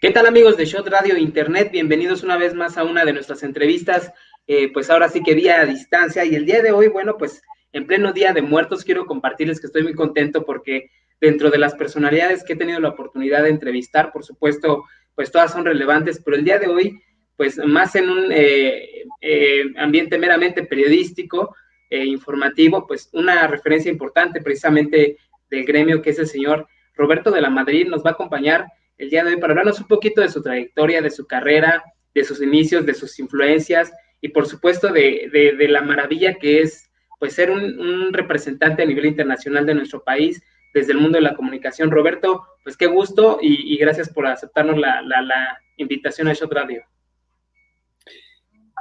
¿Qué tal, amigos de Shot Radio Internet? Bienvenidos una vez más a una de nuestras entrevistas, pues ahora sí que vía a distancia. Y el día de hoy, bueno, pues en pleno Día de Muertos, quiero compartirles que estoy muy contento porque dentro de las personalidades que he tenido la oportunidad de entrevistar, por supuesto, pues todas son relevantes, pero el día de hoy, pues más en un ambiente meramente periodístico, informativo, pues una referencia importante precisamente del gremio, que es el señor Roberto de la Madrid, nos va a acompañar el día de hoy para hablarnos un poquito de su trayectoria, de su carrera, de sus inicios, de sus influencias y por supuesto de la maravilla que es pues ser un representante a nivel internacional de nuestro país desde el mundo de la comunicación. Roberto, pues qué gusto y gracias por aceptarnos la invitación a Shot Radio.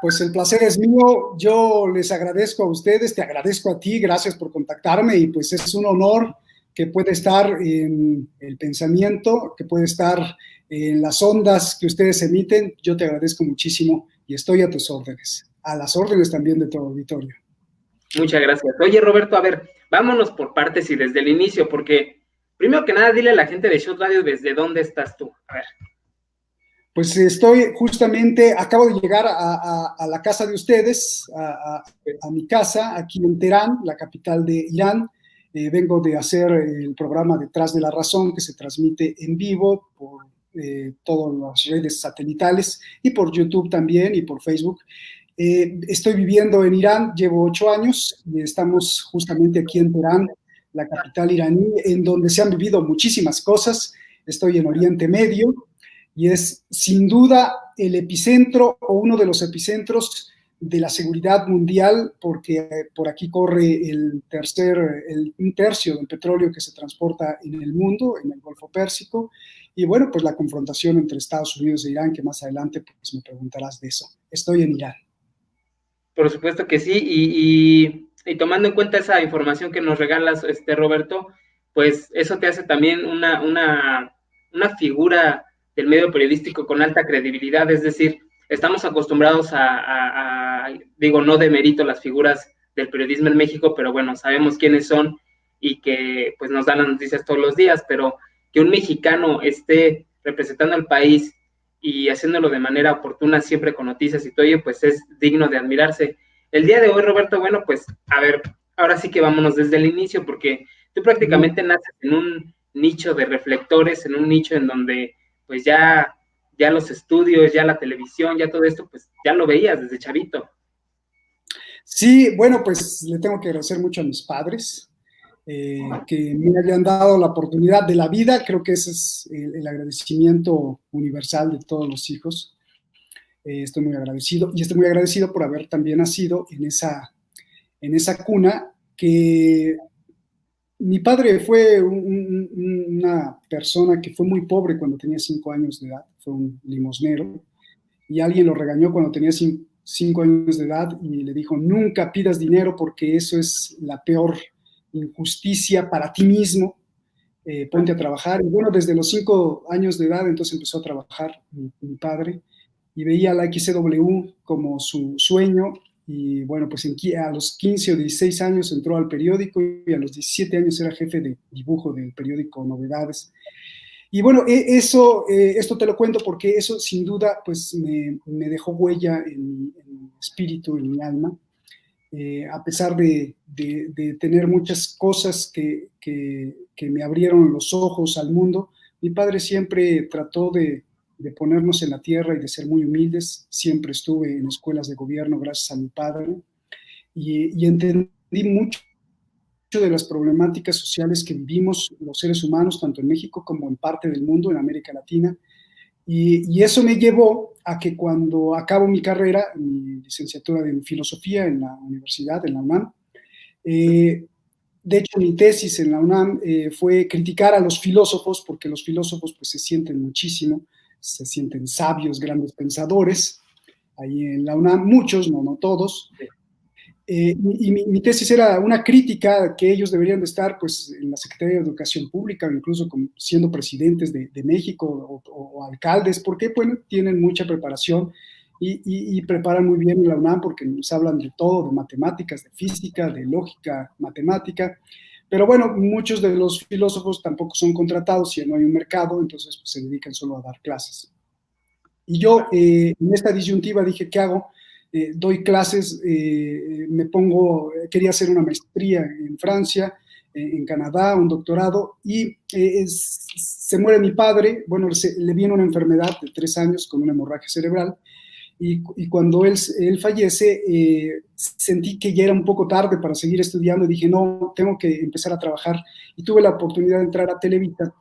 Pues el placer es mío, yo les agradezco a ustedes, te agradezco a ti, gracias por contactarme y pues es un honor que puede estar en el pensamiento, que puede estar en las ondas que ustedes emiten. Yo te agradezco muchísimo y estoy a tus órdenes, a las órdenes también de tu auditorio. Muchas gracias. Oye, Roberto, a ver, vámonos por partes y desde el inicio, porque primero que nada, dile a la gente de Shot Radio desde dónde estás tú. A ver. Pues estoy justamente, acabo de llegar a la casa de ustedes, a mi casa, aquí en Teherán, la capital de Irán. Vengo de hacer el programa Detrás de la Razón, que se transmite en vivo por todas las redes satelitales y por YouTube también y por Facebook. Estoy viviendo en Irán, llevo 8 años y estamos justamente aquí en Teherán, la capital iraní, en donde se han vivido muchísimas cosas. Estoy en Oriente Medio y es sin duda el epicentro o uno de los epicentros de la seguridad mundial, porque por aquí corre un tercio del petróleo que se transporta en el mundo, en el Golfo Pérsico, y bueno, pues la confrontación entre Estados Unidos e Irán, que más adelante pues me preguntarás de eso. Estoy en Irán. Por supuesto que sí, y tomando en cuenta esa información que nos regalas, Roberto, pues eso te hace también una figura del medio periodístico con alta credibilidad, es decir, estamos acostumbrados digo, no demerito las figuras del periodismo en México, pero bueno, sabemos quiénes son y que pues nos dan las noticias todos los días, pero que un mexicano esté representando al país y haciéndolo de manera oportuna, siempre con noticias y todo ello, pues es digno de admirarse. El día de hoy, Roberto, bueno, pues a ver, ahora sí que vámonos desde el inicio, porque tú prácticamente naces en un nicho de reflectores, en un nicho en donde pues ya los estudios, ya la televisión, ya todo esto, pues ya lo veías desde chavito. Sí, bueno, pues le tengo que agradecer mucho a mis padres, que me hayan dado la oportunidad de la vida. Creo que ese es el agradecimiento universal de todos los hijos. Estoy muy agradecido y estoy muy agradecido por haber también nacido en esa cuna que mi padre fue una persona que fue muy pobre cuando tenía 5 años de edad, fue un limosnero y alguien lo regañó cuando tenía 5 años de edad y le dijo: nunca pidas dinero porque eso es la peor injusticia para ti mismo, ponte a trabajar. Y bueno, desde los 5 años de edad entonces empezó a trabajar mi padre y veía la XW como su sueño. Y bueno, pues a los 15 o 16 años entró al periódico y a los 17 años era jefe de dibujo del periódico Novedades. Y bueno, esto te lo cuento porque eso sin duda pues me dejó huella en mi espíritu, en mi alma. A pesar de tener muchas cosas que me abrieron los ojos al mundo, mi padre siempre trató de ponernos en la tierra y de ser muy humildes. Siempre estuve en escuelas de gobierno gracias a mi padre y entendí mucho de las problemáticas sociales que vivimos los seres humanos, tanto en México como en parte del mundo, en América Latina. Y eso me llevó a que cuando acabo mi carrera, mi licenciatura en filosofía en la universidad, en la UNAM, de hecho mi tesis en la UNAM fue criticar a los filósofos, porque los filósofos pues se sienten muchísimo, se sienten sabios, grandes pensadores, ahí en la UNAM, muchos, no todos. Y mi tesis era una crítica que ellos deberían de estar pues, en la Secretaría de Educación Pública, o incluso siendo presidentes de México o alcaldes, porque bueno, tienen mucha preparación y preparan muy bien en la UNAM porque nos hablan de todo, de matemáticas, de física, de lógica matemática, Pero bueno, muchos de los filósofos tampoco son contratados si no hay un mercado, entonces pues, se dedican solo a dar clases. Y yo en esta disyuntiva dije, ¿qué hago? Doy clases, quería hacer una maestría en Francia, en Canadá, un doctorado, y se muere mi padre, bueno, le viene una enfermedad de 3 años con una hemorragia cerebral, y cuando él fallece, sentí que ya era un poco tarde para seguir estudiando, y dije, no, tengo que empezar a trabajar, y tuve la oportunidad de entrar a Televisa,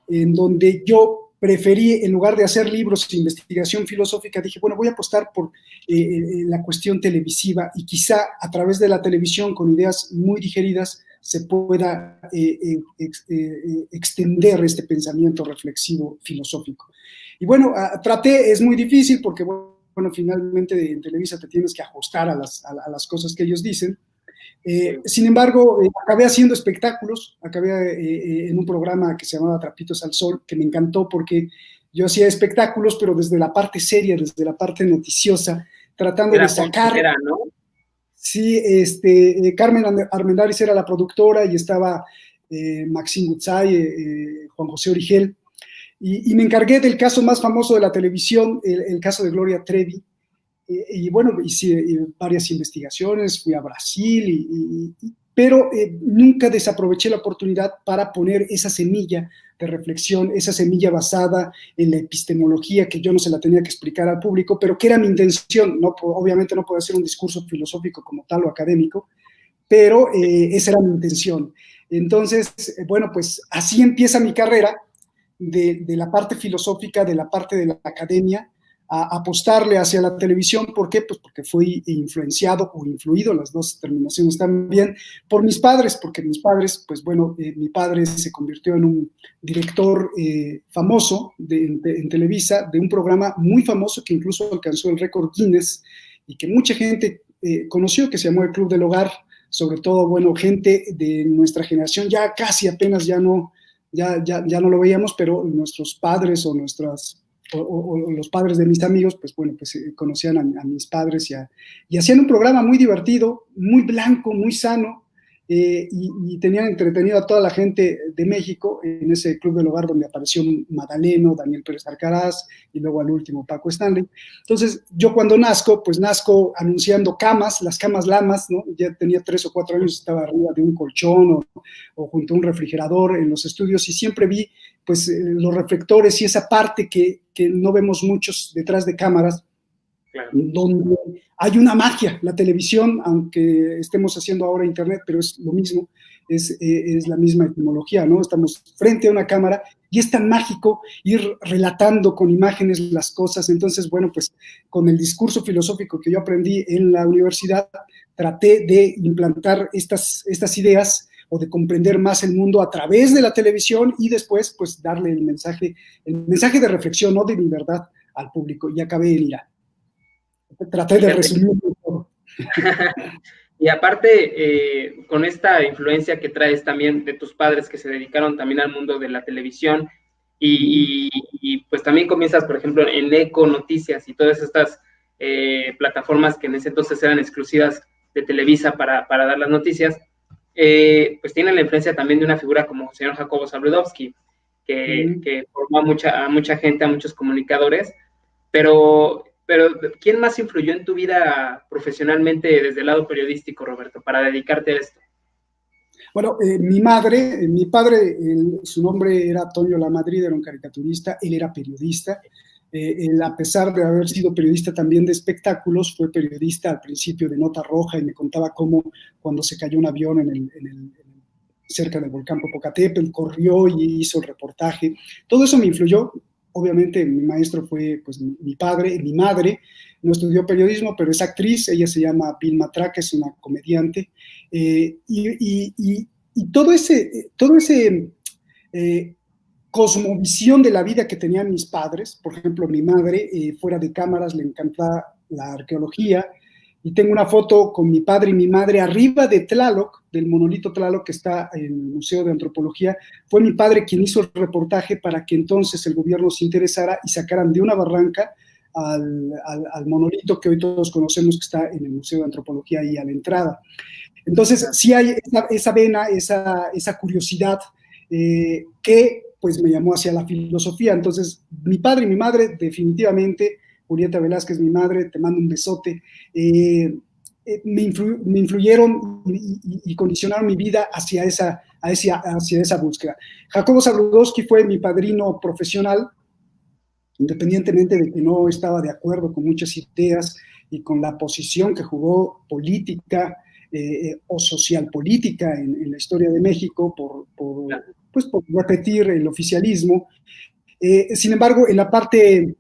en donde yo preferí, en lugar de hacer libros de investigación filosófica, dije, bueno, voy a apostar por la cuestión televisiva y quizá a través de la televisión, con ideas muy digeridas, se pueda extender este pensamiento reflexivo filosófico. Y bueno, es muy difícil porque, bueno, finalmente en Televisa te tienes que ajustar a las cosas que ellos dicen. Sin embargo, acabé haciendo espectáculos, acabé en un programa que se llamaba Trapitos al Sol, que me encantó porque yo hacía espectáculos, pero desde la parte seria, desde la parte noticiosa, tratando de sacar... ¿no? Sí, Carmen Armendáriz era la productora y estaba Maxine Gutzai, Juan José Origel, y me encargué del caso más famoso de la televisión, el caso de Gloria Trevi. Y bueno, hice varias investigaciones, fui a Brasil, pero nunca desaproveché la oportunidad para poner esa semilla de reflexión, esa semilla basada en la epistemología, que yo no se la tenía que explicar al público, pero que era mi intención. No, obviamente no puedo hacer un discurso filosófico como tal o académico, pero esa era mi intención. Entonces, bueno, pues así empieza mi carrera de la parte filosófica, de la parte de la academia, a apostarle hacia la televisión. ¿Por qué? Pues porque fui influenciado o influido, las dos terminaciones también, por mis padres, porque mis padres, pues bueno, mi padre se convirtió en un director famoso en Televisa, de un programa muy famoso que incluso alcanzó el récord Guinness y que mucha gente conoció, que se llamó El Club del Hogar, sobre todo, bueno, gente de nuestra generación, ya casi apenas ya no lo veíamos, pero nuestros padres o los padres de mis amigos, pues bueno, pues conocían a mis padres y hacían un programa muy divertido, muy blanco, muy sano, y tenían entretenido a toda la gente de México en ese Club del Hogar donde apareció Madaleno, Daniel Pérez Arcaraz y luego al último Paco Stanley. Entonces yo cuando nazco, pues nazco anunciando camas, las camas Lamas, ¿no? Ya tenía 3 o 4 años, estaba arriba de un colchón o junto a un refrigerador en los estudios y siempre vi pues los reflectores y esa parte que no vemos muchos detrás de cámaras, claro, donde hay una magia. La televisión, aunque estemos haciendo ahora internet, pero es lo mismo, es la misma etimología, ¿no? Estamos frente a una cámara y es tan mágico ir relatando con imágenes las cosas. Entonces, bueno, pues con el discurso filosófico que yo aprendí en la universidad, traté de implantar estas ideas o de comprender más el mundo a través de la televisión y después, pues, darle el mensaje de reflexión, no de mi verdad al público. Y acabé en Irán. Traté de resumir todo. Y aparte, con esta influencia que traes también de tus padres que se dedicaron también al mundo de la televisión y pues también comienzas, por ejemplo, en Eco Noticias y todas estas plataformas que en ese entonces eran exclusivas de Televisa para dar las noticias, pues tienen la influencia también de una figura como el señor Jacobo Zabludovsky, que formó a mucha gente, a muchos comunicadores, pero ¿quién más influyó en tu vida profesionalmente desde el lado periodístico, Roberto, para dedicarte a esto? Bueno, mi padre, su nombre era Antonio Lamadrid, era un caricaturista, él era periodista. Él, a pesar de haber sido periodista también de espectáculos, fue periodista al principio de Nota Roja y me contaba cómo cuando se cayó un avión cerca del volcán Popocatépetl, corrió y hizo el reportaje. Todo eso me influyó. Obviamente mi maestro fue pues, mi padre. Mi madre no estudió periodismo, pero es actriz, ella se llama Vilma Traca, es una comediante, y todo ese cosmovisión de la vida que tenían mis padres. Por ejemplo, mi madre, fuera de cámaras, le encantaba la arqueología, y tengo una foto con mi padre y mi madre arriba de Tlaloc, del monolito Tlaloc que está en el Museo de Antropología. Fue mi padre quien hizo el reportaje para que entonces el gobierno se interesara y sacaran de una barranca al monolito que hoy todos conocemos, que está en el Museo de Antropología ahí a la entrada. Entonces, sí hay esa vena, esa curiosidad que pues me llamó hacia la filosofía. Entonces, mi padre y mi madre, definitivamente, Julieta Velázquez, mi madre, te mando un besote, me influyeron y condicionaron mi vida hacia esa búsqueda. Jacobo Zabludowski fue mi padrino profesional, independientemente de que no estaba de acuerdo con muchas ideas y con la posición que jugó política o socialpolítica en la historia de México pues, por repetir el oficialismo. Sin embargo, en la parte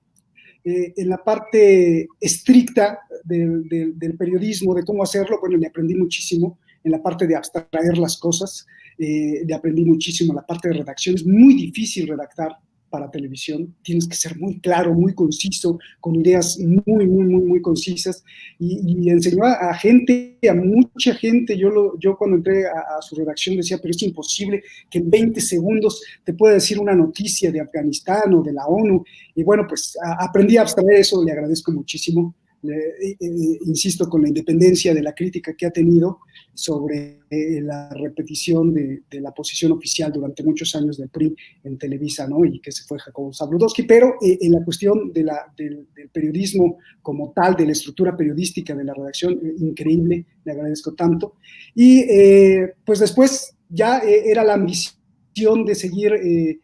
estricta del periodismo, de cómo hacerlo, bueno, le aprendí muchísimo. En la parte de abstraer las cosas, le aprendí muchísimo. La parte de redacción es muy difícil redactar para televisión, tienes que ser muy claro, muy conciso, con ideas muy concisas, y enseñó a gente, a mucha gente. Yo cuando entré a su redacción decía, pero es imposible que en 20 segundos te pueda decir una noticia de Afganistán o de la ONU, y bueno, pues aprendí a abstraer eso, le agradezco muchísimo. Insisto, con la independencia de la crítica que ha tenido sobre la repetición de la posición oficial durante muchos años del PRI en Televisa, ¿no? Y que se fue Jacobo Zabludowski, pero en la cuestión del periodismo como tal, de la estructura periodística de la redacción, increíble, le agradezco tanto. Y pues después ya era la ambición de seguir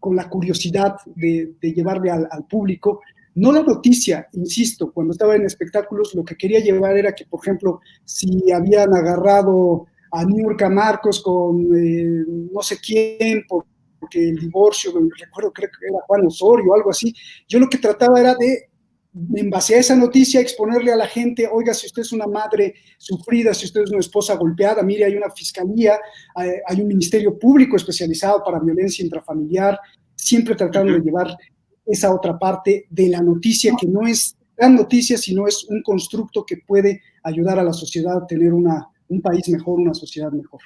con la curiosidad de llevarle al público. No la noticia, insisto, cuando estaba en espectáculos, lo que quería llevar era que, por ejemplo, si habían agarrado a Niurka Marcos con no sé quién, porque el divorcio, recuerdo, creo que era Juan Osorio o algo así, yo lo que trataba era de, en base a esa noticia, exponerle a la gente, oiga, si usted es una madre sufrida, si usted es una esposa golpeada, mire, hay una fiscalía, hay un ministerio público especializado para violencia intrafamiliar, siempre tratando de llevar esa otra parte de la noticia, que no es gran noticia, sino es un constructo que puede ayudar a la sociedad a tener un país mejor, una sociedad mejor.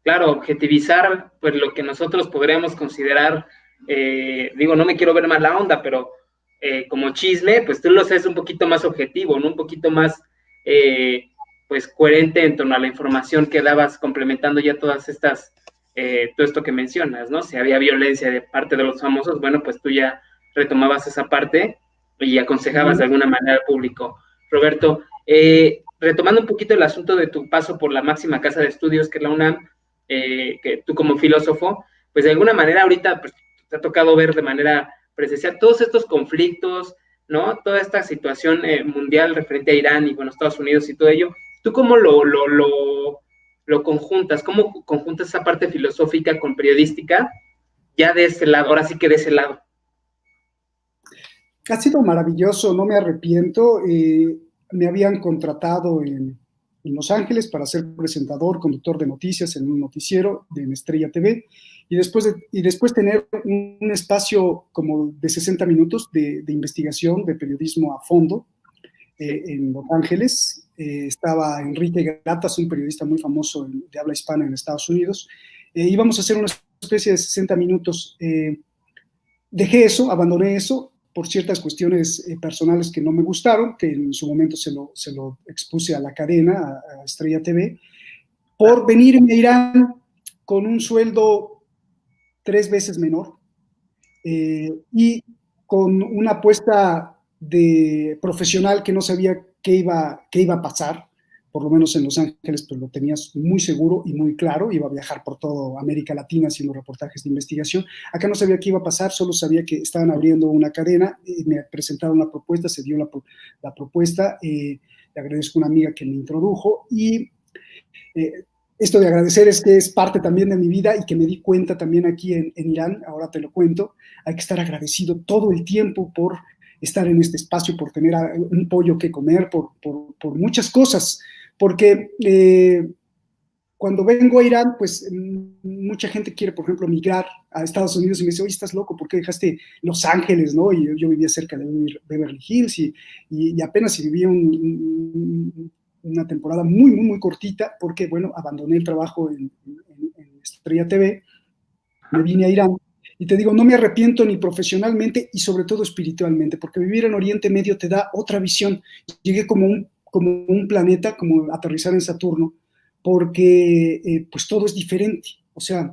Claro, objetivizar pues lo que nosotros podríamos considerar, digo, no me quiero ver mala onda, pero como chisme, pues tú lo haces un poquito más objetivo, ¿no? Un poquito más pues coherente en torno a la información que dabas, complementando ya todas estas todo esto que mencionas, ¿no? Si había violencia de parte de los famosos, bueno, pues tú ya retomabas esa parte y aconsejabas de alguna manera al público. Roberto, retomando un poquito el asunto de tu paso por la máxima casa de estudios que es la UNAM, que tú como filósofo, pues de alguna manera ahorita pues, te ha tocado ver de manera presencial todos estos conflictos, ¿no? Toda esta situación mundial referente a Irán y, bueno, Estados Unidos y todo ello. ¿Tú cómo lo conjuntas? ¿Cómo conjuntas esa parte filosófica con periodística ya de ese lado, ahora sí que de ese lado? Ha sido maravilloso, no me arrepiento. Me habían contratado en Los Ángeles para ser presentador, conductor de noticias en un noticiero de Estrella TV, y después tener un espacio como de 60 minutos de investigación, de periodismo a fondo en Los Ángeles. Estaba Enrique Gratas, un periodista muy famoso de habla hispana en Estados Unidos. Íbamos a hacer una especie de 60 minutos. Dejé eso, abandoné eso por ciertas cuestiones personales que no me gustaron, que en su momento se lo expuse a la cadena, a Estrella TV, por venirme a Irán con un sueldo 3 veces menor y con una apuesta de profesional que no sabía qué iba a pasar. Por lo menos en Los Ángeles pues lo tenías muy seguro y muy claro, iba a viajar por toda América Latina haciendo reportajes de investigación. Acá no sabía qué iba a pasar, solo sabía que estaban abriendo una cadena, me presentaron la propuesta, se dio la propuesta, le agradezco a una amiga que me introdujo, y esto de agradecer es que es parte también de mi vida y que me di cuenta también aquí en Irán, ahora te lo cuento. Hay que estar agradecido todo el tiempo por estar en este espacio, por tener un pollo que comer, por muchas cosas, porque cuando vengo a Irán, pues mucha gente quiere, por ejemplo, migrar a Estados Unidos y me dice, oye, estás loco, ¿por qué dejaste Los Ángeles, no? Y yo vivía cerca de Beverly Hills y apenas si vivía una temporada muy cortita, porque, bueno, abandoné el trabajo en Estrella TV, me vine a Irán, y te digo, no me arrepiento ni profesionalmente y sobre todo espiritualmente, porque vivir en Oriente Medio te da otra visión. Llegué como como un planeta, como aterrizar en Saturno, porque pues todo es diferente. O sea,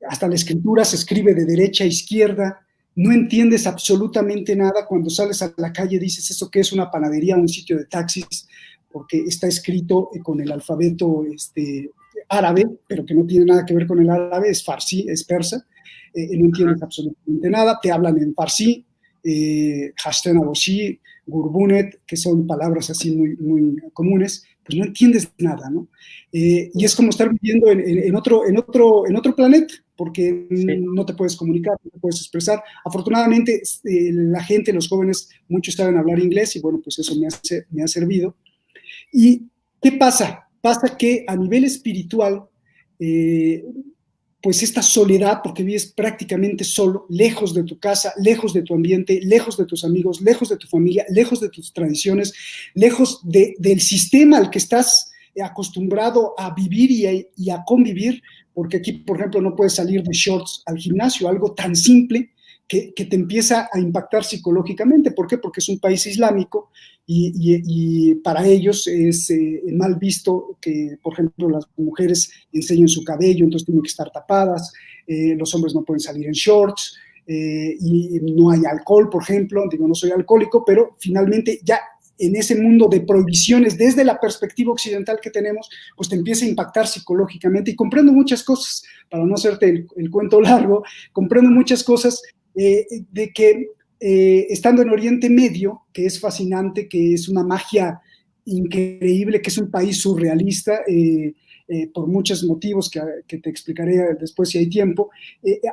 hasta la escritura se escribe de derecha a izquierda, no entiendes absolutamente nada. Cuando sales a la calle dices, ¿eso qué es? ¿Una panadería, un sitio de taxis? Porque está escrito con el alfabeto árabe, pero que no tiene nada que ver con el árabe, es farsi, es persa. No entiendes absolutamente nada, te hablan en farsi, Hashtag Aboshi, Gurbunet, que son palabras así muy, muy comunes, pues no entiendes nada, ¿no? Y es como estar viviendo en otro planeta, porque no te puedes comunicar, no te puedes expresar. Afortunadamente, la gente, los jóvenes, muchos saben hablar inglés y bueno, pues eso me ha servido. ¿Y qué pasa? Pasa que a nivel espiritual, pues esta soledad, porque vives prácticamente solo, lejos de tu casa, lejos de tu ambiente, lejos de tus amigos, lejos de tu familia, lejos de tus tradiciones, lejos del sistema al que estás acostumbrado a vivir y a convivir, porque aquí, por ejemplo, no puedes salir de shorts al gimnasio, algo tan simple que te empieza a impactar psicológicamente. ¿Por qué? Porque es un país islámico y para ellos es mal visto que, por ejemplo, las mujeres enseñen su cabello, entonces tienen que estar tapadas, los hombres no pueden salir en shorts, y no hay alcohol, por ejemplo. Digo, no soy alcohólico, pero finalmente ya en ese mundo de prohibiciones, desde la perspectiva occidental que tenemos, pues te empieza a impactar psicológicamente. Y comprendo muchas cosas, para no hacerte el cuento largo, comprendo muchas cosas de que estando en Oriente Medio, que es fascinante, que es una magia increíble, que es un país surrealista, por muchos motivos que te explicaré después si hay tiempo,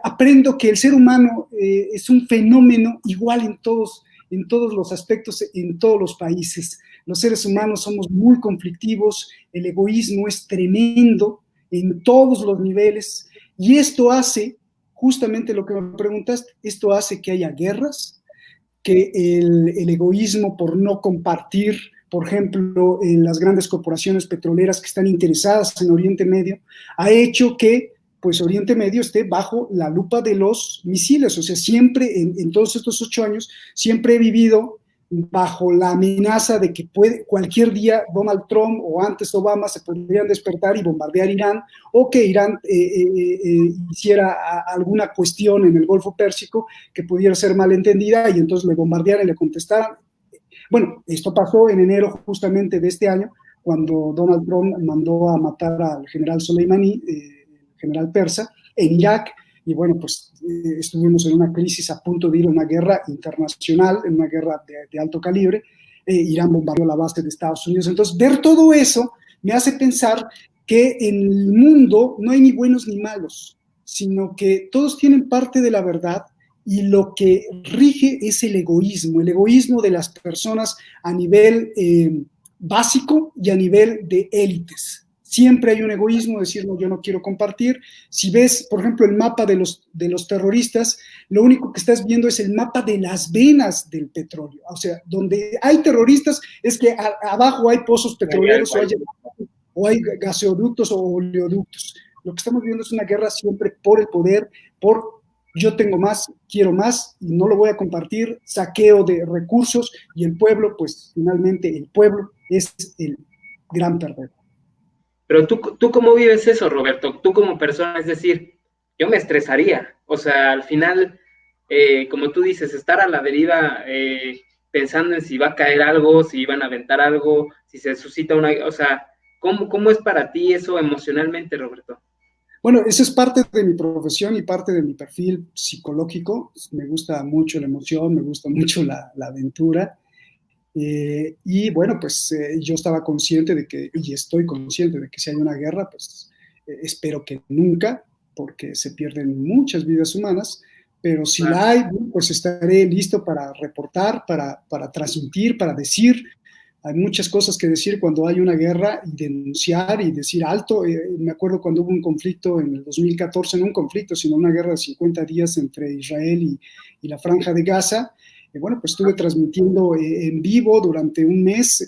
aprendo que el ser humano es un fenómeno igual en todos los aspectos, en todos los países. Los seres humanos somos muy conflictivos, el egoísmo es tremendo en todos los niveles, y esto hace justamente lo que me preguntaste, esto hace que haya guerras, que el egoísmo por no compartir, por ejemplo, en las grandes corporaciones petroleras que están interesadas en Oriente Medio, ha hecho que pues Oriente Medio esté bajo la lupa de los misiles. O sea, siempre, en todos estos 8 años, siempre he vivido bajo la amenaza de que cualquier día Donald Trump o antes Obama se podrían despertar y bombardear Irán, o que Irán hiciera alguna cuestión en el Golfo Pérsico que pudiera ser malentendida y entonces le bombardearan y le contestaran. Bueno, esto pasó en enero justamente de este año, cuando Donald Trump mandó a matar al general Soleimani, general persa, en Irak. Y bueno, pues estuvimos en una crisis a punto de ir a una guerra internacional, en una guerra de alto calibre. Irán bombardeó la base de Estados Unidos. Entonces, ver todo eso me hace pensar que en el mundo no hay ni buenos ni malos, sino que todos tienen parte de la verdad, y lo que rige es el egoísmo de las personas a nivel básico y a nivel de élites. Siempre hay un egoísmo, decir, no, yo no quiero compartir. Si ves, por ejemplo, el mapa de los terroristas, lo único que estás viendo es el mapa de las venas del petróleo. O sea, donde hay terroristas es que abajo hay pozos petroleros o hay gaseoductos o oleoductos. Lo que estamos viendo es una guerra siempre por el poder, por yo tengo más, quiero más y no lo voy a compartir, saqueo de recursos, y el pueblo, pues finalmente el pueblo es el gran perdedor. Pero tú cómo vives eso, Roberto, tú como persona, es decir, yo me estresaría, o sea, al final, como tú dices, estar a la deriva pensando en si va a caer algo, si van a aventar algo, si se suscita una, o sea, ¿cómo es para ti eso emocionalmente, Roberto? Bueno, eso es parte de mi profesión y parte de mi perfil psicológico. Me gusta mucho la emoción, me gusta mucho la aventura. Y bueno, pues yo estaba consciente de que, y estoy consciente de que si hay una guerra, pues espero que nunca, porque se pierden muchas vidas humanas, pero si la hay, pues estaré listo para reportar, para transmitir, para decir. Hay muchas cosas que decir cuando hay una guerra, y denunciar y decir alto. Me acuerdo cuando hubo un conflicto en el 2014, no un conflicto, sino una guerra de 50 días entre Israel y la Franja de Gaza. Bueno, pues estuve transmitiendo en vivo durante un mes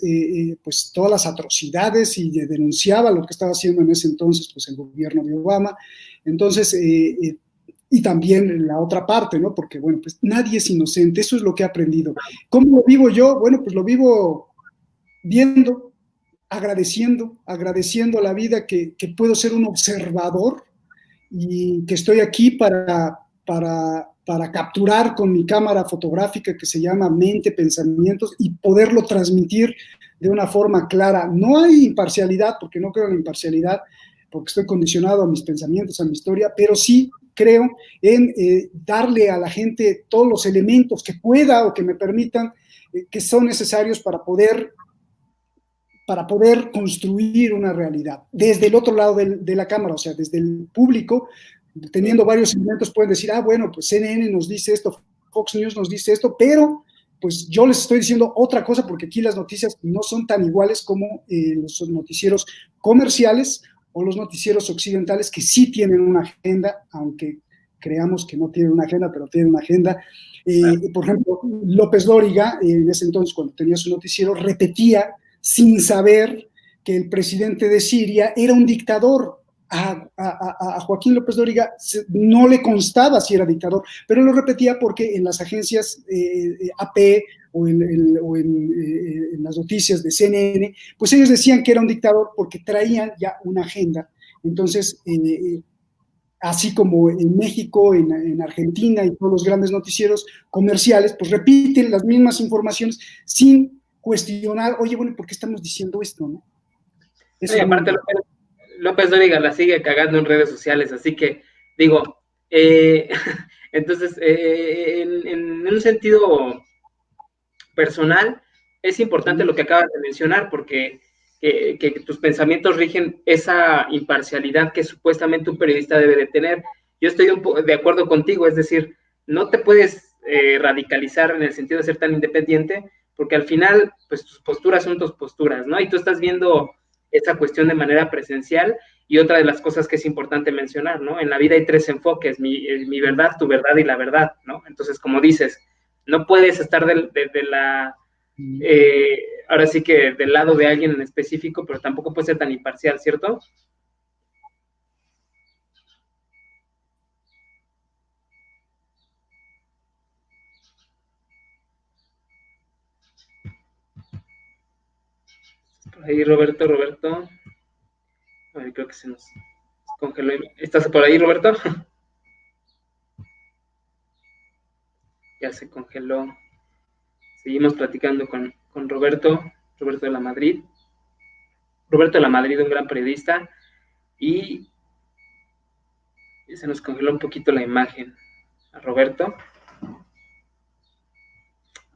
pues todas las atrocidades, y denunciaba lo que estaba haciendo en ese entonces pues el gobierno de Obama. Entonces, y también la otra parte, ¿no? Porque, bueno, pues nadie es inocente, eso es lo que he aprendido. ¿Cómo lo vivo yo? Bueno, pues lo vivo viendo, agradeciendo a la vida que puedo ser un observador y que estoy aquí para capturar con mi cámara fotográfica que se llama Mente, Pensamientos y poderlo transmitir de una forma clara. No hay imparcialidad, porque no creo en la imparcialidad, porque estoy condicionado a mis pensamientos, a mi historia, pero sí creo en darle a la gente todos los elementos que pueda o que me permitan, que son necesarios para poder construir una realidad. Desde el otro lado de la cámara, o sea, desde el público, teniendo varios elementos, pueden decir, bueno, pues CNN nos dice esto, Fox News nos dice esto, pero pues yo les estoy diciendo otra cosa porque aquí las noticias no son tan iguales como los noticieros comerciales o los noticieros occidentales que sí tienen una agenda, aunque creamos que no tienen una agenda, pero tienen una agenda. Por ejemplo, López Dóriga, en ese entonces, cuando tenía su noticiero, repetía sin saber que el presidente de Siria era un dictador. A Joaquín López Dóriga no le constaba si era dictador, pero lo repetía porque en las agencias AP o en las noticias de CNN, pues ellos decían que era un dictador porque traían ya una agenda. Entonces, así como en México, en Argentina y todos los grandes noticieros comerciales, pues repiten las mismas informaciones sin cuestionar, oye, bueno, ¿por qué estamos diciendo esto? ¿No? Sí, aparte López Dóriga la sigue cagando en redes sociales, así que digo, entonces, en un sentido personal, es importante lo que acabas de mencionar, porque que tus pensamientos rigen esa imparcialidad que supuestamente un periodista debe de tener. Yo estoy de acuerdo contigo, es decir, no te puedes radicalizar en el sentido de ser tan independiente, porque al final, pues tus posturas son tus posturas, ¿no? Y tú estás viendo esa cuestión de manera presencial. Y otra de las cosas que es importante mencionar, ¿no? En la vida hay tres enfoques, mi verdad, tu verdad y la verdad, ¿no? Entonces, como dices, no puedes estar de la, ahora sí que del lado de alguien en específico, pero tampoco puede ser tan imparcial, ¿cierto? Por ahí Roberto. Ay, creo que se nos congeló. ¿Estás por ahí, Roberto? Ya se congeló. Seguimos platicando con Roberto de la Madrid. Roberto de la Madrid, un gran periodista, y se nos congeló un poquito la imagen a Roberto.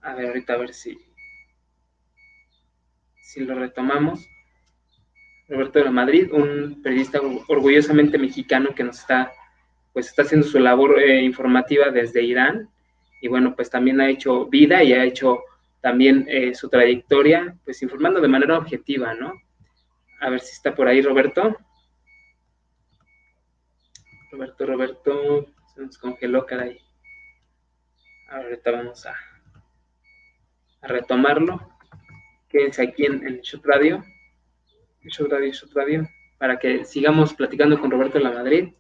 A ver, ahorita a ver si lo retomamos. Roberto de la Madrid, un periodista orgullosamente mexicano que nos está haciendo su labor informativa desde Irán, y bueno, pues también ha hecho vida y ha hecho también su trayectoria, pues informando de manera objetiva, ¿no? A ver si está por ahí Roberto, se nos congeló, caray. Ahorita vamos a retomarlo. Quédense aquí en Shot Radio, para que sigamos platicando con Roberto de la Madrid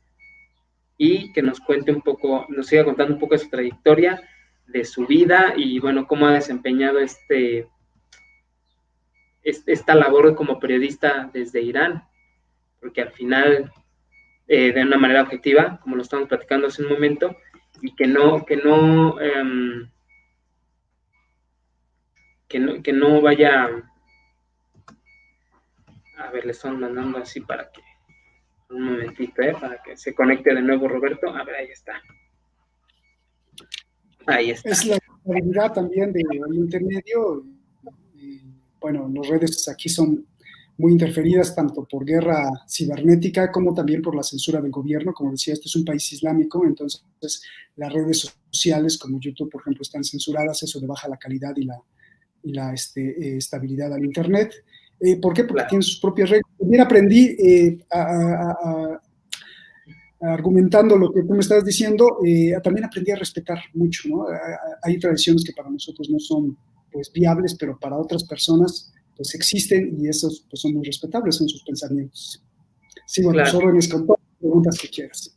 y que nos cuente un poco, nos siga contando un poco de su trayectoria, de su vida y bueno, cómo ha desempeñado esta labor como periodista desde Irán, porque al final, de una manera objetiva, como lo estamos platicando hace un momento, y que no vaya, a ver, le están mandando así para que, un momentito, para que se conecte de nuevo Roberto, a ver, ahí está. Ahí está. Es la habilidad también de Oriente Medio. Bueno, las redes aquí son muy interferidas tanto por guerra cibernética como también por la censura del gobierno. Como decía, este es un país islámico, entonces las redes sociales como YouTube, por ejemplo, están censuradas, eso le baja la calidad y la estabilidad al Internet. ¿Por qué? Porque claro, tienen sus propias reglas. También aprendí argumentando lo que tú me estás diciendo, también aprendí a respetar mucho, ¿no? Hay tradiciones que para nosotros no son pues viables, pero para otras personas pues existen y esos pues son muy respetables, son sus pensamientos. Sigo a tus órdenes con todas las preguntas que quieras.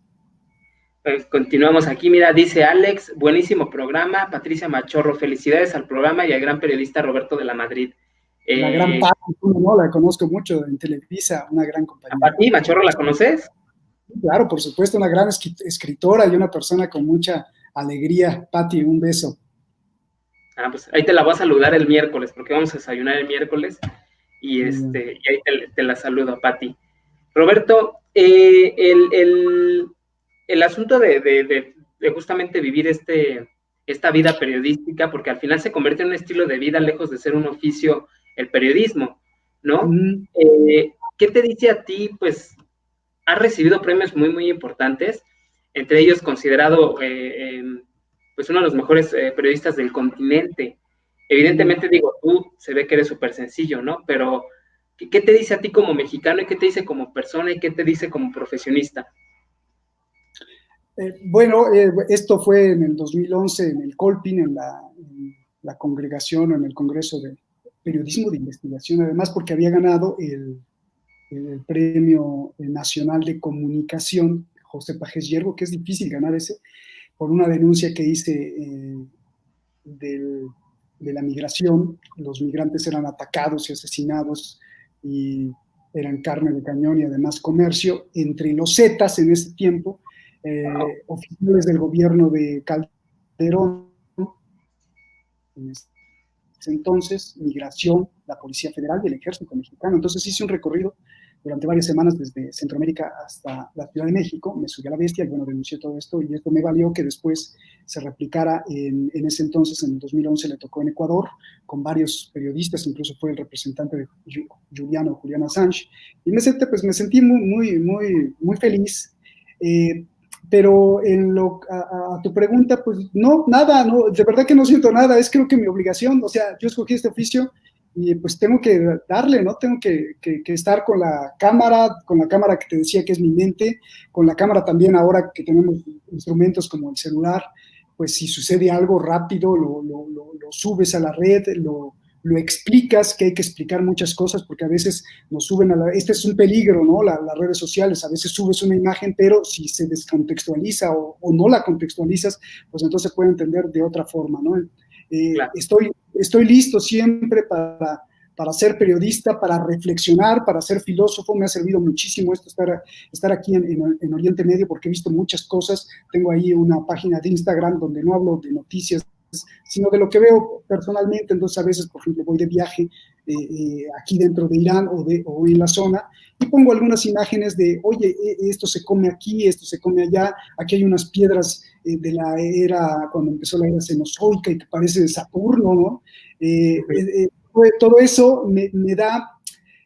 Continuamos aquí, mira, dice Alex, buenísimo programa, Patricia Machorro, felicidades al programa y al gran periodista Roberto de la Madrid. La gran Pati, ¿no? La conozco mucho en Televisa, una gran compañera. ¿A Pati Machorro la conoces? Claro, por supuesto, una gran escritora y una persona con mucha alegría. Pati, un beso. Ah, pues ahí te la voy a saludar el miércoles, porque vamos a desayunar el miércoles, y ahí te la saludo, Pati. Roberto, el asunto de justamente vivir esta vida periodística, porque al final se convierte en un estilo de vida lejos de ser un oficio, el periodismo, ¿no? ¿Qué te dice a ti? Pues has recibido premios muy, muy importantes, entre ellos considerado pues uno de los mejores periodistas del continente. Evidentemente, digo, tú se ve que eres súper sencillo, ¿no? Pero, ¿qué te dice a ti como mexicano y qué te dice como persona y qué te dice como profesionista? Bueno, esto fue en el 2011 en el Colpin, en la congregación o en el Congreso de Periodismo de Investigación, además porque había ganado el Premio Nacional de Comunicación José Pajés Yergo, que es difícil ganar ese, por una denuncia que hice de la migración. Los migrantes eran atacados y asesinados y eran carne de cañón y además comercio entre los Zetas en ese tiempo, oficiales del gobierno de Calderón, en ese entonces, migración, la Policía Federal y el Ejército Mexicano. Entonces hice un recorrido durante varias semanas desde Centroamérica hasta la Ciudad de México, me subí a la bestia y bueno, denuncié todo esto y esto me valió que después se replicara en ese entonces, en el 2011 le tocó en Ecuador, con varios periodistas, incluso fue el representante de Julian Assange, y me sentí muy feliz, pero a tu pregunta, pues no, nada, no, de verdad que no siento nada, es creo que mi obligación, o sea, yo escogí este oficio y pues tengo que darle, ¿no? Tengo que estar con la cámara que te decía que es mi mente, con la cámara también ahora que tenemos instrumentos como el celular, pues si sucede algo rápido, lo subes a la red, lo explicas, que hay que explicar muchas cosas, porque a veces nos suben este es un peligro, ¿no? Las redes sociales, a veces subes una imagen, pero si se descontextualiza o no la contextualizas, pues entonces se puede entender de otra forma, ¿no? Claro. Estoy listo siempre para ser periodista, para reflexionar, para ser filósofo. Me ha servido muchísimo esto, estar aquí en Oriente Medio, porque he visto muchas cosas. Tengo ahí una página de Instagram donde no hablo de noticias, sino de lo que veo personalmente. Entonces a veces, por ejemplo, voy de viaje aquí dentro de Irán o en la zona y pongo algunas imágenes de, oye, esto se come aquí, esto se come allá, aquí hay unas piedras de la era, cuando empezó la era cenozoica y que parece de Saturno, ¿no? Todo eso me da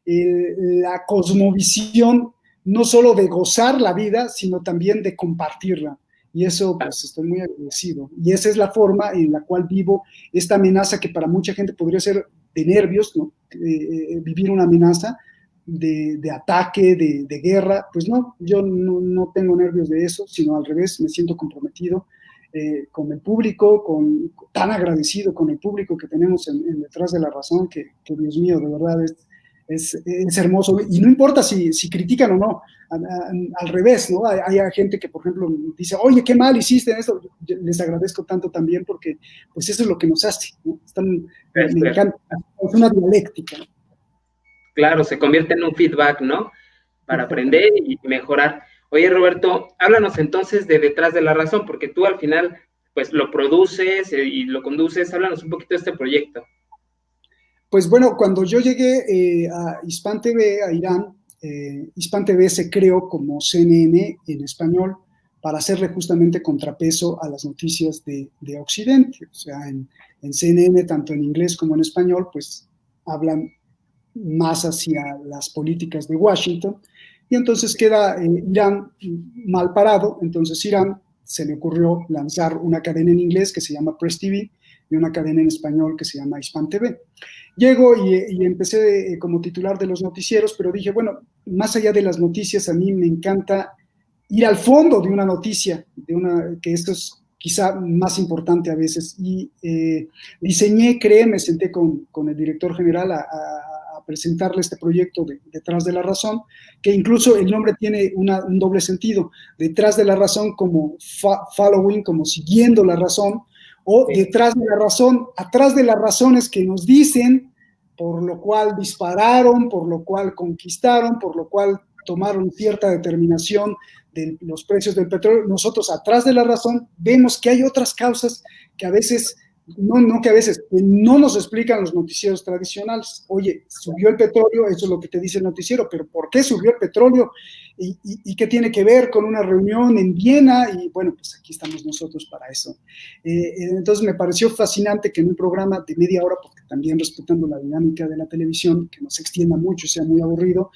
la cosmovisión no solo de gozar la vida, sino también de compartirla. Y eso, pues, estoy muy agradecido. Y esa es la forma en la cual vivo esta amenaza que para mucha gente podría ser de nervios, ¿no? Vivir una amenaza de ataque, de guerra. Pues no, yo no tengo nervios de eso, sino al revés, me siento comprometido con el público, tan agradecido con el público que tenemos en Detrás de la Razón, que Dios mío, de verdad es hermoso, y no importa si critican o no, al revés, ¿no? Hay gente que, por ejemplo, dice, oye, qué mal hiciste en esto, les agradezco tanto también porque, pues, eso es lo que nos hace, ¿no? Me encanta, es una dialéctica. Claro, se convierte en un feedback, ¿no? Para aprender y mejorar. Oye, Roberto, háblanos entonces de Detrás de la Razón, porque tú al final, pues, lo produces y lo conduces. Háblanos un poquito de este proyecto. Pues bueno, cuando yo llegué a Hispan TV, a Irán, Hispan TV se creó como CNN en español para hacerle justamente contrapeso a las noticias de Occidente. O sea, en CNN, tanto en inglés como en español, pues hablan más hacia las políticas de Washington. Y entonces queda Irán mal parado. Entonces Irán se le ocurrió lanzar una cadena en inglés que se llama Press TV y una cadena en español que se llama Hispan TV. Llego y empecé como titular de los noticieros, pero dije, bueno, más allá de las noticias, a mí me encanta ir al fondo de una noticia, que esto es quizá más importante a veces. Y creé, me senté con el director general a presentarle este proyecto Detrás de la Razón, que incluso el nombre tiene un doble sentido, Detrás de la Razón como following, como siguiendo la razón, o detrás de la razón, atrás de las razones que nos dicen por lo cual dispararon, por lo cual conquistaron, por lo cual tomaron cierta determinación de los precios del petróleo. Nosotros, atrás de la razón, vemos que hay otras causas que a veces, que no nos explican los noticieros tradicionales. Oye, subió el petróleo, eso es lo que te dice el noticiero, pero ¿por qué subió el petróleo? ¿Y qué tiene que ver con una reunión en Viena? Y bueno, pues aquí estamos nosotros para eso. Entonces me pareció fascinante que en un programa de media hora, porque también respetando la dinámica de la televisión, que no se extienda mucho, sea muy aburrido,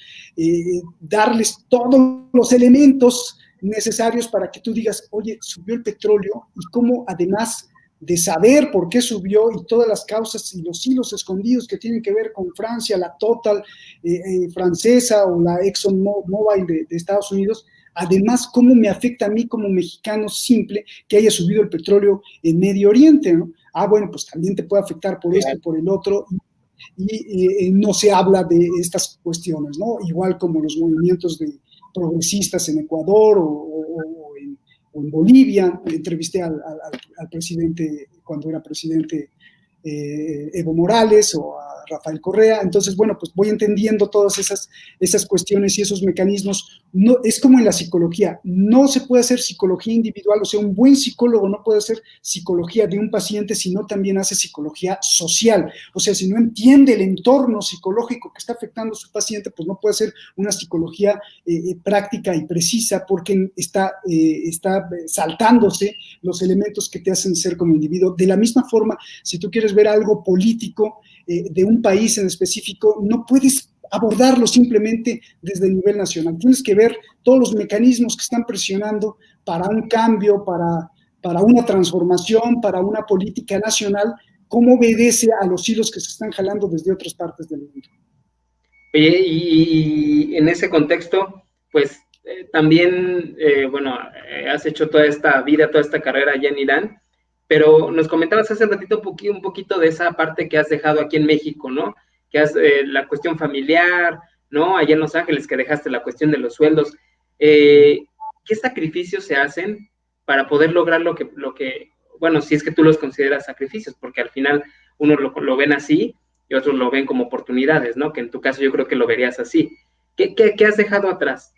darles todos los elementos necesarios para que tú digas, oye, subió el petróleo, y cómo además de saber por qué subió y todas las causas y los hilos escondidos que tienen que ver con Francia, la Total francesa o la ExxonMobil de Estados Unidos, además cómo me afecta a mí como mexicano simple que haya subido el petróleo en Medio Oriente, ¿no? Bueno, pues también te puede afectar por esto y por el otro, y no se habla de estas cuestiones, ¿no? Igual como los movimientos progresistas en Ecuador o en Bolivia. Entrevisté al presidente, cuando era presidente, Evo Morales, o a Rafael Correa. Entonces, bueno, pues voy entendiendo todas esas cuestiones y esos mecanismos. No, es como en la psicología, no se puede hacer psicología individual, o sea, un buen psicólogo no puede hacer psicología de un paciente si no también hace psicología social. O sea, si no entiende el entorno psicológico que está afectando a su paciente, pues no puede hacer una psicología práctica y precisa, porque está saltándose los elementos que te hacen ser como individuo. De la misma forma, si tú quieres ver algo político de un país en específico, no puedes abordarlo simplemente desde el nivel nacional. Tienes que ver todos los mecanismos que están presionando para un cambio, para una transformación, para una política nacional, cómo obedece a los hilos que se están jalando desde otras partes del mundo. Oye, y en ese contexto, pues también, bueno, has hecho toda esta vida, toda esta carrera allá en Irán, pero nos comentabas hace un ratito un poquito de esa parte que has dejado aquí en México, ¿no? Que has, la cuestión familiar, ¿no? Allá en Los Ángeles, que dejaste la cuestión de los sueldos. ¿Qué sacrificios se hacen para poder lograr bueno, si es que tú los consideras sacrificios, porque al final uno lo ven así y otros lo ven como oportunidades, ¿no? Que en tu caso yo creo que lo verías así. ¿Qué has dejado atrás?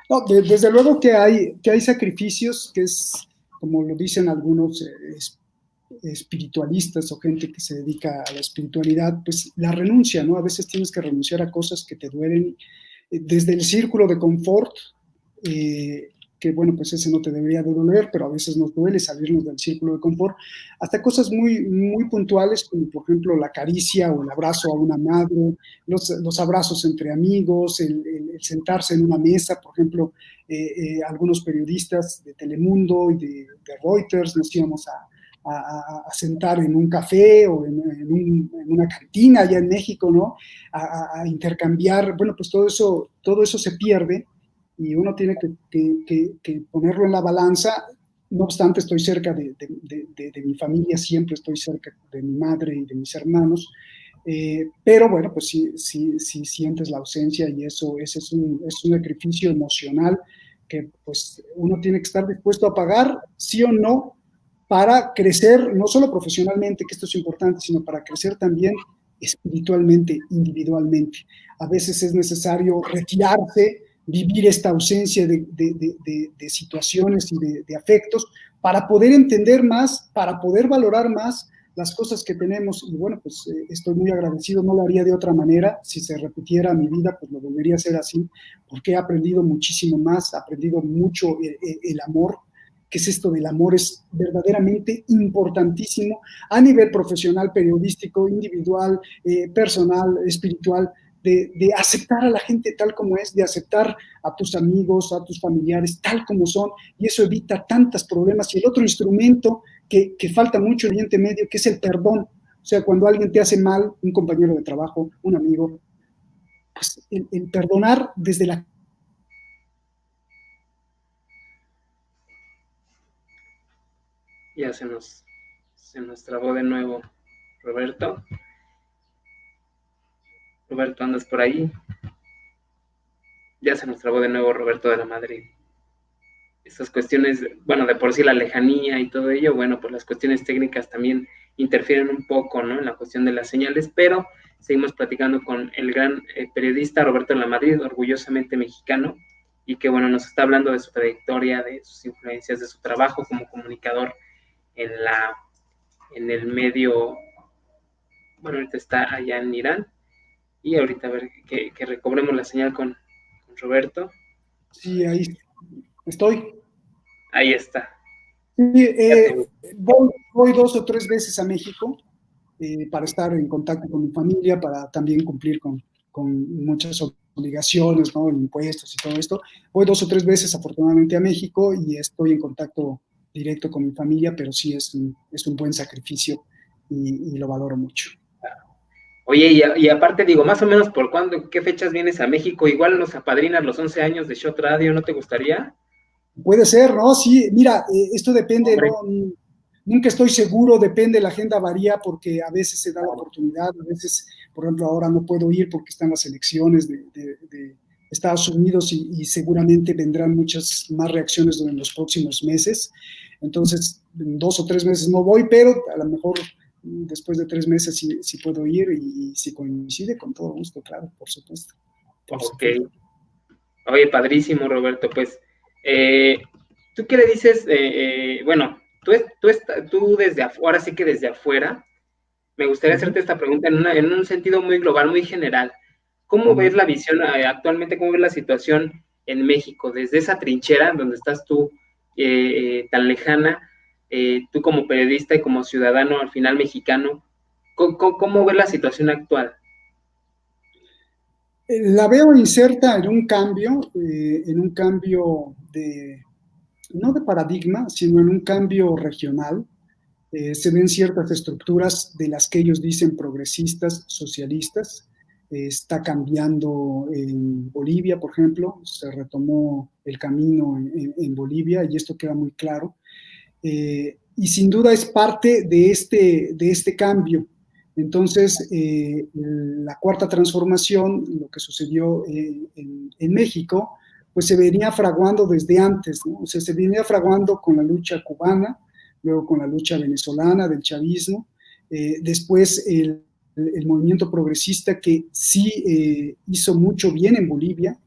No, desde luego que hay sacrificios, que es, como lo dicen algunos espiritualistas o gente que se dedica a la espiritualidad, pues la renuncia, ¿no? A veces tienes que renunciar a cosas que te duelen, desde el círculo de confort, que bueno, pues ese no te debería de doler, pero a veces nos duele salirnos del círculo de confort, hasta cosas muy, muy puntuales, como por ejemplo la caricia o el abrazo a una madre, los abrazos entre amigos, el sentarse en una mesa. Por ejemplo, algunos periodistas de Telemundo y de Reuters nos íbamos a sentar en un café o en una cantina allá en México, ¿no? A intercambiar. Bueno, pues todo eso se pierde, y uno tiene que ponerlo en la balanza. No obstante, estoy cerca de mi familia, siempre estoy cerca de mi madre y de mis hermanos, pero bueno, pues sí sientes la ausencia, y ese es un sacrificio emocional que pues uno tiene que estar dispuesto a pagar, sí o no, para crecer, no solo profesionalmente, que esto es importante, sino para crecer también espiritualmente, individualmente. A veces es necesario retirarse, vivir esta ausencia de situaciones y de afectos, para poder entender más, para poder valorar más las cosas que tenemos. Y bueno, pues estoy muy agradecido, no lo haría de otra manera. Si se repitiera mi vida, pues lo volvería a hacer así, porque he aprendido muchísimo más, he aprendido mucho el amor. ¿Qué es esto del amor? Es verdaderamente importantísimo a nivel profesional, periodístico, individual, personal, espiritual. De aceptar a la gente tal como es, de aceptar a tus amigos, a tus familiares tal como son, y eso evita tantos problemas. Y el otro instrumento que falta mucho en Oriente Medio, que es el perdón. O sea, cuando alguien te hace mal, un compañero de trabajo, un amigo, pues el perdonar desde la... Ya se nos trabó de nuevo Roberto. Roberto, ¿andas por ahí? Ya se nos trabó de nuevo Roberto de la Madrid. Estas cuestiones, bueno, de por sí la lejanía y todo ello, bueno, pues las cuestiones técnicas también interfieren un poco, ¿no? En la cuestión de las señales, pero seguimos platicando con el gran periodista Roberto Lamadrid, orgullosamente mexicano, y que bueno, nos está hablando de su trayectoria, de sus influencias, de su trabajo como comunicador en el medio, bueno, ahorita está allá en Irán, y ahorita a ver que recobremos la señal con Roberto. Sí, ahí estoy. Ahí está. Sí, voy 2 o 3 veces a México para estar en contacto con mi familia, para también cumplir con muchas obligaciones, ¿no? Impuestos y todo esto. Voy 2 o 3 veces afortunadamente a México y estoy en contacto directo con mi familia, pero sí es un buen sacrificio y lo valoro mucho. Oye, y aparte digo, más o menos por cuándo, qué fechas vienes a México, igual nos apadrinas los 11 años de Shot Radio, ¿no te gustaría? Puede ser, ¿no? Sí, mira, esto depende, Hombre. ¿no? Nunca estoy seguro, depende, la agenda varía porque a veces se da la oportunidad, a veces, por ejemplo, ahora no puedo ir porque están las elecciones de Estados Unidos y seguramente vendrán muchas más reacciones en los próximos meses. Entonces, en 2 o 3 meses no voy, pero a lo mejor después de 3 meses sí puedo ir y si coincide, con todo gusto, claro, por supuesto. Por Ok. supuesto. Oye, padrísimo, Roberto. Pues, ¿tú qué le dices? Bueno, tú desde ahora sí que desde afuera, me gustaría hacerte esta pregunta en un sentido muy global, muy general. ¿Cómo ves la visión actualmente, cómo ves la situación en México, desde esa trinchera donde estás tú tan lejana, tú como periodista y como ciudadano al final mexicano, ¿cómo ves la situación actual? La veo inserta en un cambio no de paradigma, sino en un cambio regional. Se ven ciertas estructuras de las que ellos dicen progresistas, socialistas. Está cambiando en Bolivia, por ejemplo, se retomó el camino en Bolivia y esto queda muy claro. Y sin duda es parte de este cambio. Entonces, la cuarta transformación, lo que sucedió en México, pues se venía fraguando desde antes, ¿no? O sea, se venía fraguando con la lucha cubana, luego con la lucha venezolana del chavismo, después el movimiento progresista que sí hizo mucho bien en Bolivia.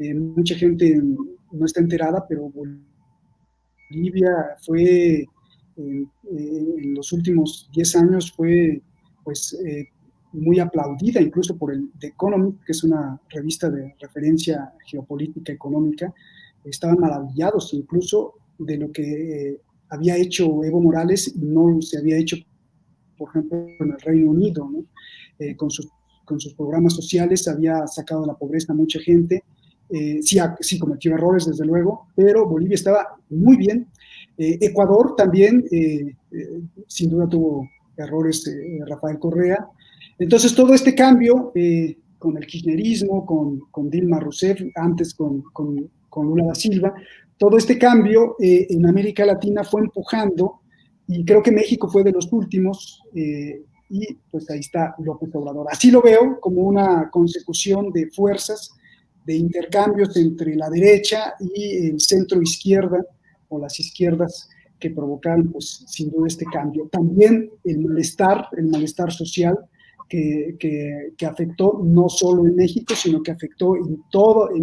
Mucha gente no está enterada, pero Bolivia fue, en los últimos 10 años, fue pues muy aplaudida incluso por el The Economist, que es una revista de referencia geopolítica económica. Estaban maravillados incluso de lo que había hecho Evo Morales y no se había hecho, por ejemplo, en el Reino Unido, ¿no? Con sus programas sociales había sacado de la pobreza a mucha gente. Sí cometió errores, desde luego, pero Bolivia estaba muy bien. Ecuador también, sin duda tuvo errores, Rafael Correa. Entonces, todo este cambio con el kirchnerismo, con Dilma Rousseff, antes con Lula da Silva, todo este cambio en América Latina fue empujando, y creo que México fue de los últimos, y pues ahí está López Obrador. Así lo veo, como una consecución de fuerzas, de intercambios entre la derecha y el centro izquierda o las izquierdas que provocaron, pues, sin duda este cambio. También el malestar social que afectó no solo en México, sino que afectó en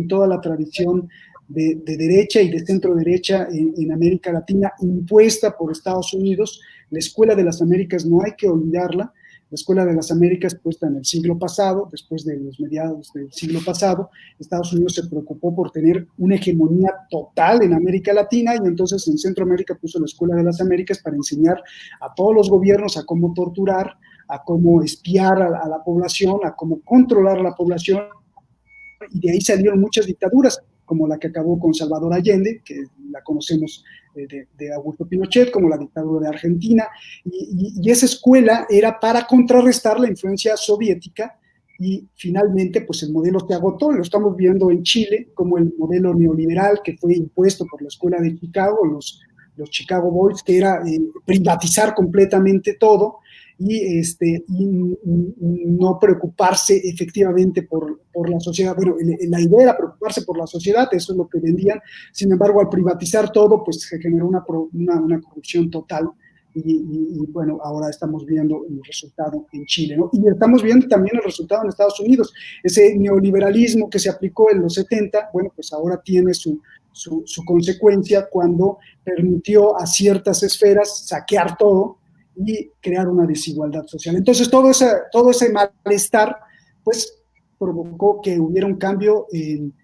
toda la tradición de derecha y de centro derecha en América Latina, impuesta por Estados Unidos. La Escuela de las Américas no hay que olvidarla. La Escuela de las Américas, puesta en el siglo pasado, después de los mediados del siglo pasado, Estados Unidos se preocupó por tener una hegemonía total en América Latina, y entonces en Centroamérica puso la Escuela de las Américas para enseñar a todos los gobiernos a cómo torturar, a cómo espiar a la población, a cómo controlar a la población, y de ahí salieron muchas dictaduras, como la que acabó con Salvador Allende, que la conocemos de Augusto Pinochet, como la dictadura de Argentina, y esa escuela era para contrarrestar la influencia soviética, y finalmente pues el modelo se agotó. Lo estamos viendo en Chile, como el modelo neoliberal que fue impuesto por la Escuela de Chicago, los Chicago Boys, que era privatizar completamente todo, y no preocuparse efectivamente por la sociedad. Bueno, la idea era preocuparse por la sociedad, eso es lo que vendían. Sin embargo, al privatizar todo, pues se generó una corrupción total, bueno, ahora estamos viendo el resultado en Chile, ¿no? Y estamos viendo también el resultado en Estados Unidos. Ese neoliberalismo que se aplicó en los 70, bueno, pues ahora tiene su consecuencia cuando permitió a ciertas esferas saquear todo y crear una desigualdad social. Entonces, todo ese malestar, pues, provocó que hubiera un cambio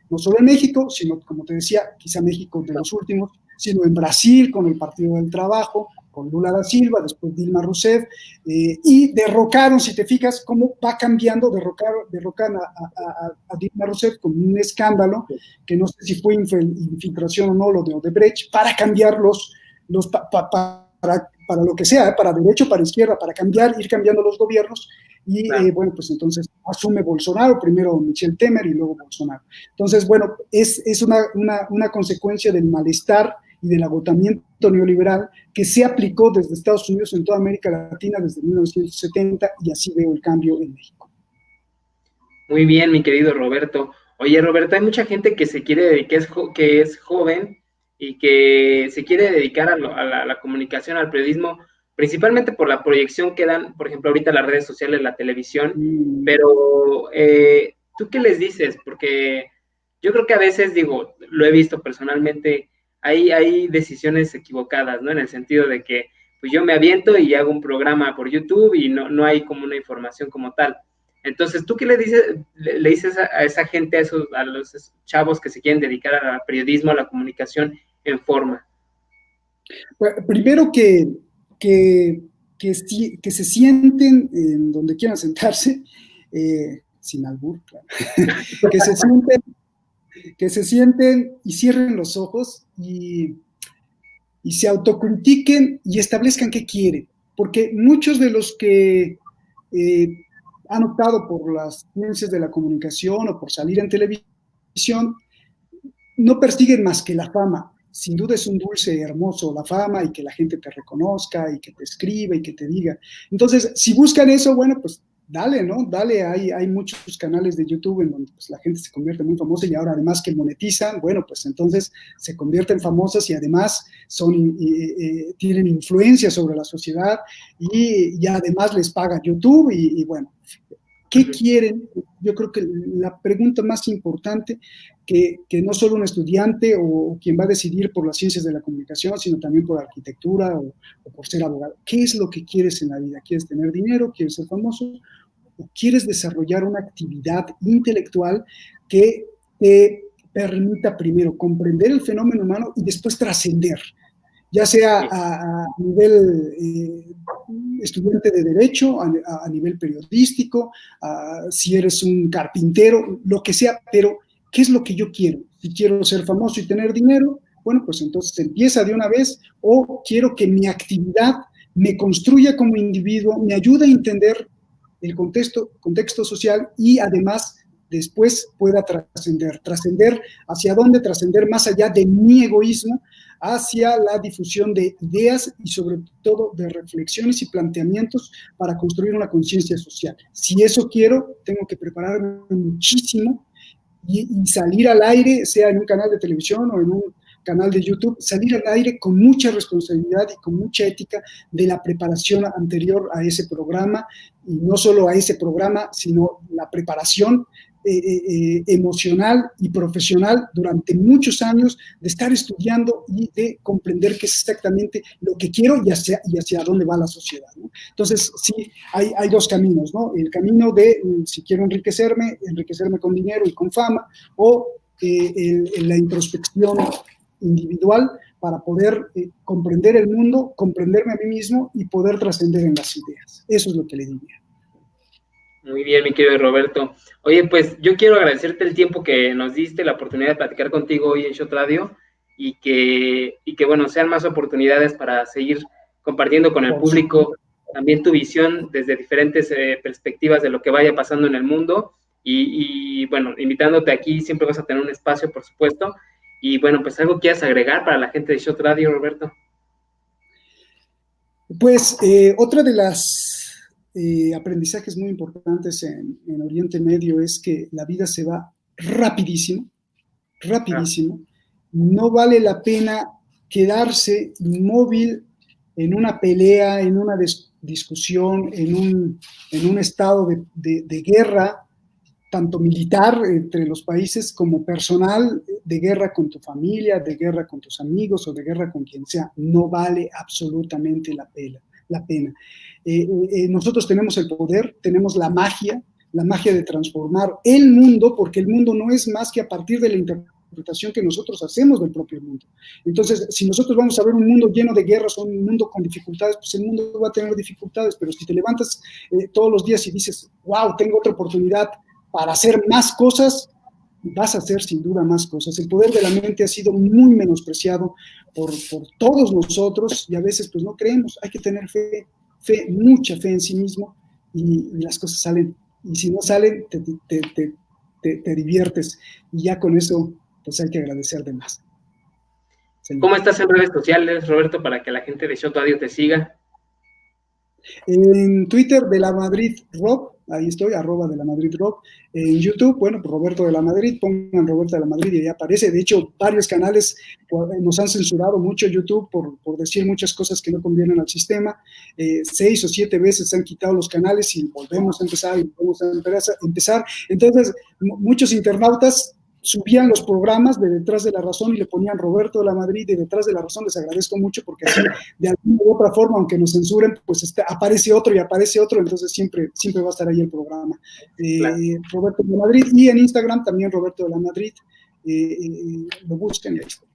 no solo en México, sino, como te decía, quizá México de los últimos, sino en Brasil, con el Partido del Trabajo, con Lula da Silva, después Dilma Rousseff, y derrocaron, si te fijas, cómo va cambiando, derrocan a Dilma Rousseff con un escándalo, que no sé si fue infiltración o no, lo de Odebrecht, para cambiar para lo que sea, para derecho, para izquierda, para ir cambiando los gobiernos, y claro. Bueno, pues entonces asume Bolsonaro, primero Michel Temer y luego Bolsonaro. Entonces, bueno, es una consecuencia del malestar y del agotamiento neoliberal que se aplicó desde Estados Unidos en toda América Latina desde 1970, y así veo el cambio en México. Muy bien, mi querido Roberto. Oye, Roberto, hay mucha gente que se quiere dedicar, que es joven y que se quiere dedicar a la comunicación, al periodismo, principalmente por la proyección que dan, por ejemplo, ahorita las redes sociales, la televisión, pero ¿tú qué les dices? Porque yo creo que a veces, digo, lo he visto personalmente, hay decisiones equivocadas, ¿no? En el sentido de que pues yo me aviento y hago un programa por YouTube y no hay como una información como tal. Entonces, ¿tú qué le dices a esa gente, a los chavos que se quieren dedicar al periodismo, a la comunicación en forma? Primero que se sienten en donde quieran sentarse, sin albur, claro. que se sienten y cierren los ojos y se autocritiquen y establezcan qué quieren. Porque muchos de los que han optado por las ciencias de la comunicación o por salir en televisión no persiguen más que la fama. Sin duda es un dulce hermoso la fama y que la gente te reconozca y que te escriba y que te diga. Entonces, si buscan eso, bueno, pues dale, ¿no? Dale, hay muchos canales de YouTube en donde pues, la gente se convierte muy famosa y ahora además que monetizan, bueno, pues entonces se convierten famosas y además tienen influencia sobre la sociedad y además les paga YouTube y bueno, ¿qué quieren? Yo creo que la pregunta más importante que no solo un estudiante o quien va a decidir por las ciencias de la comunicación, sino también por arquitectura o por ser abogado, ¿qué es lo que quieres en la vida? ¿Quieres tener dinero? ¿Quieres ser famoso? ¿O quieres desarrollar una actividad intelectual que te permita primero comprender el fenómeno humano y después trascender? Ya sea a nivel estudiante de derecho, a nivel periodístico, si eres un carpintero, lo que sea, pero ¿qué es lo que yo quiero? Si quiero ser famoso y tener dinero, bueno, pues entonces empieza de una vez, o quiero que mi actividad me construya como individuo, me ayude a entender el contexto social y además después pueda trascender. ¿Trascender hacia dónde? Trascender más allá de mi egoísmo, hacia la difusión de ideas y sobre todo de reflexiones y planteamientos para construir una conciencia social. Si eso quiero, tengo que prepararme muchísimo y salir al aire, sea en un canal de televisión o en un canal de YouTube, salir al aire con mucha responsabilidad y con mucha ética de la preparación anterior a ese programa, y no solo a ese programa, sino la preparación emocional y profesional durante muchos años de estar estudiando y de comprender qué es exactamente lo que quiero y hacia dónde va la sociedad, ¿no? Entonces, sí, hay dos caminos, ¿no? El camino de, si quiero enriquecerme con dinero y con fama, o la introspección individual para poder comprender el mundo, comprenderme a mí mismo y poder trascender en las ideas. Eso es lo que le diría. Muy bien, mi querido Roberto. Oye, pues yo quiero agradecerte el tiempo que nos diste, la oportunidad de platicar contigo hoy en Shot Radio y que bueno, sean más oportunidades para seguir compartiendo con el público también tu visión desde diferentes perspectivas de lo que vaya pasando en el mundo y bueno, invitándote aquí, siempre vas a tener un espacio, por supuesto. Y bueno, pues algo quieras agregar para la gente de Shot Radio, Roberto. Pues otra de las aprendizajes muy importantes en Oriente Medio es que la vida se va rapidísimo, rapidísimo. No vale la pena quedarse inmóvil en una pelea, en una discusión, en un estado de guerra, tanto militar entre los países como personal, de guerra con tu familia, de guerra con tus amigos o de guerra con quien sea, no vale absolutamente la pena. Nosotros tenemos el poder, tenemos la magia de transformar el mundo, porque el mundo no es más que a partir de la interpretación que nosotros hacemos del propio mundo. Entonces, si nosotros vamos a ver un mundo lleno de guerras o un mundo con dificultades, pues el mundo va a tener dificultades, pero si te levantas todos los días y dices, wow, tengo otra oportunidad para hacer más cosas, vas a hacer sin duda más cosas. El poder de la mente ha sido muy menospreciado por todos nosotros y a veces pues no creemos. Hay que tener fe, mucha fe en sí mismo y las cosas salen. Y si no salen, te diviertes y ya con eso pues hay que agradecer de más. Señor. ¿Cómo estás en redes sociales, Roberto, para que la gente de Shot Radio te siga? En Twitter, de la Madrid Rock, ahí estoy, @delamadridrock. En YouTube, bueno, pues Roberto de la Madrid, pongan Roberto de la Madrid y ahí aparece. De hecho, varios canales nos han censurado mucho YouTube por decir muchas cosas que no convienen al sistema. 6 o 7 veces se han quitado los canales y volvemos a empezar y volvemos a empezar. Entonces, muchos internautas subían los programas de Detrás de la Razón y le ponían Roberto de la Madrid y Detrás de la Razón. Les agradezco mucho porque así, de alguna u otra forma, aunque nos censuren, pues aparece otro y aparece otro, entonces siempre va a estar ahí el programa. Claro. Roberto de la Madrid, y en Instagram también Roberto de la Madrid, lo buscan y ahí está.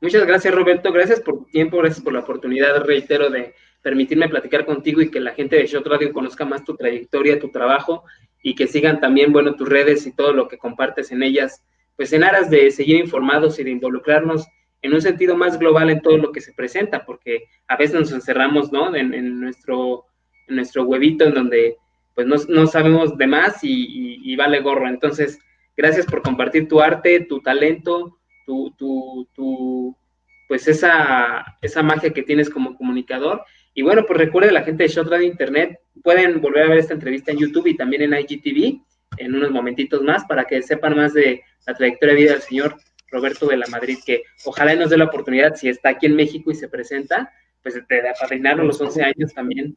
Muchas gracias, Roberto, gracias por tu tiempo, gracias por la oportunidad, reitero, de permitirme platicar contigo y que la gente de Shot Radio conozca más tu trayectoria, tu trabajo, y que sigan también, bueno, tus redes y todo lo que compartes en ellas, pues en aras de seguir informados y de involucrarnos en un sentido más global en todo lo que se presenta, porque a veces nos encerramos, ¿no?, en nuestro huevito, en donde pues no sabemos de más y vale gorro. Entonces, gracias por compartir tu arte, tu talento, pues esa magia que tienes como comunicador. Y bueno, pues recuerde la gente de Shot Radio Internet, pueden volver a ver esta entrevista en YouTube y también en IGTV en unos momentitos más para que sepan más de la trayectoria de vida del señor Roberto de la Madrid, que ojalá nos dé la oportunidad, si está aquí en México y se presenta, pues de apadrinarlo los 11 años también.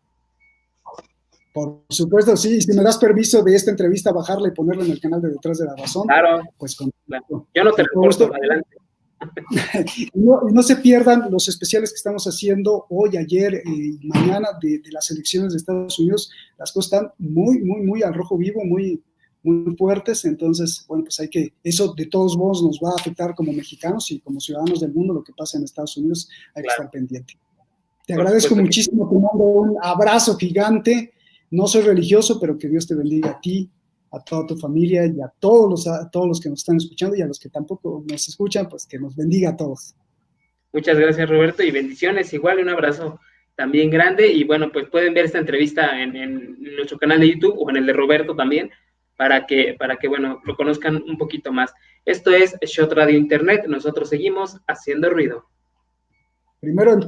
Por supuesto, sí. Si me das permiso de esta entrevista, bajarla y ponerla en el canal de Detrás de la Razón. Claro. Pues claro. Yo no te reporto, adelante. No se pierdan los especiales que estamos haciendo hoy, ayer y mañana de las elecciones de Estados Unidos. Las cosas están muy al rojo vivo, muy fuertes. Entonces, bueno, pues eso de todos modos nos va a afectar como mexicanos y como ciudadanos del mundo. Lo que pasa en Estados Unidos, hay que estar pendiente. Te agradezco muchísimo, te mando un abrazo gigante. No soy religioso, pero que Dios te bendiga a ti, a toda tu familia y a todos los que nos están escuchando, y a los que tampoco nos escuchan, pues que nos bendiga a todos. Muchas gracias, Roberto, y bendiciones. Igual un abrazo también grande. Y bueno, pues pueden ver esta entrevista en nuestro canal de YouTube o en el de Roberto también, para que bueno, lo conozcan un poquito más. Esto es Shot Radio Internet. Nosotros seguimos haciendo ruido. Primero en tu